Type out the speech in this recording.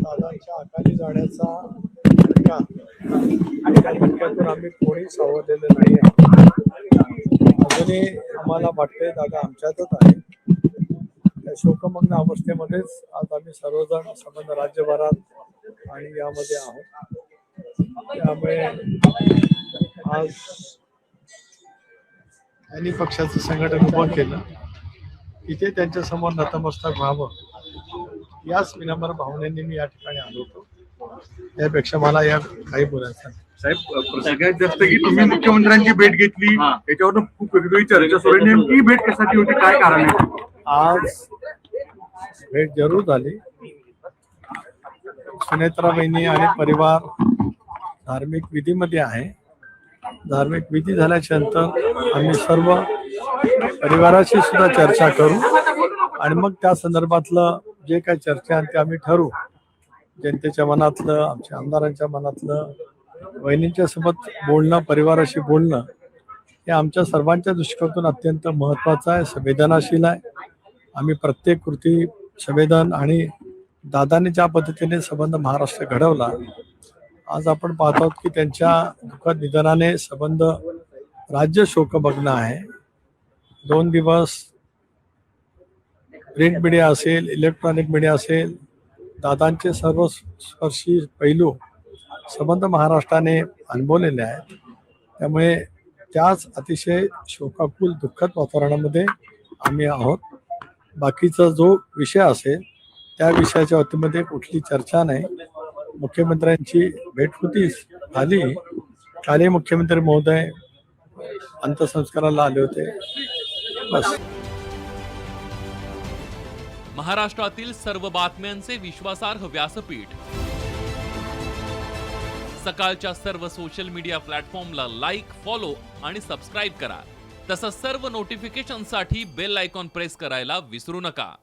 दादांच्या अकाली जाण्याचा धक्का त्या धक्क्यातून आम्ही कोणी सावरलेलं नाही आहे. अजूनही आम्हाला वाटते दादा आमच्यातच आहे. त्या शोकमग्न अवस्थेमध्येच आज आम्ही सर्वजण संबंध राज्यभरात आणि यामध्ये आहोत. त्यामुळे आज त्यांनी पक्षाचं संघटन उभं केलं, इथे त्यांच्या समोर नतमस्तक व्हावं याच विनम्र भावनेने मी या ठिकाणी आलो होतो. त्यापेक्षा मला या काही बोलायचं नाही. साहेब, सगळ्यात जास्त की तुम्ही मुख्यमंत्र्यांची भेट घेतली याच्यावरून खूप वेगवेगळी चर्चा सुरू आहे. नेमकी भेट कशासाठी होती, काय कारण आहे? आज भेट जरूर झाली. सुनेत्रा बहिणी आणि परिवार धार्मिक विधीमध्ये आहे. धार्मिक विधी झाल्याच्या नंतर आम्ही सर्व परिवाराशी सुद्धा चर्चा करू आणि मग त्या संदर्भातलं जे काही चर्चा आहे ते आम्ही ठरवू. जनतेच्या मनातलं, आमच्या आमदारांच्या मनातलं, बहिणींच्या सोबत बोलणं, परिवाराशी बोलणं हे आमच्या सर्वांच्या दृष्टिकोनातून अत्यंत महत्त्वाचं आहे, संवेदनाशील आहे. आम्ही प्रत्येक कृती संवेदन आणि दादांनी ज्या पद्धतीने संबंध महाराष्ट्र घडवला, आज आपण पाहत आहोत की त्यांच्या दुःखद निधनाने संबंध राज्य शोकमग्न आहे. 2 दिवस प्रिंट मीडिया असेल, इलेक्ट्रॉनिक मीडिया असेल, दादांचे सर्व स्पर्शी पैलू संबंध महाराष्ट्राने अनुभवलेले आहेत. त्यामुळे त्याच अतिशय शोकाकुल दुःखद वातावरणामध्ये आम्ही आहोत. बाकीचा जो विषय असेल त्या विषयाच्या बाबतीमध्ये कुठली चर्चा नाही. मुख्यमंत्र्यांची भेट होतीच, झाली. कालही मुख्यमंत्री महोदय अंत्यसंस्काराला आले होते. बस. महाराष्ट्रातील सर्व बातम्यांचे विश्वासार्ह व्यासपीठ, सकाळच्या सर्व सोशल मीडिया प्लॅटफॉर्मला लाईक, फॉलो आणि सबस्क्राईब करा. तसंच सर्व नोटिफिकेशनसाठी बेल आयकॉन प्रेस करायला विसरू नका.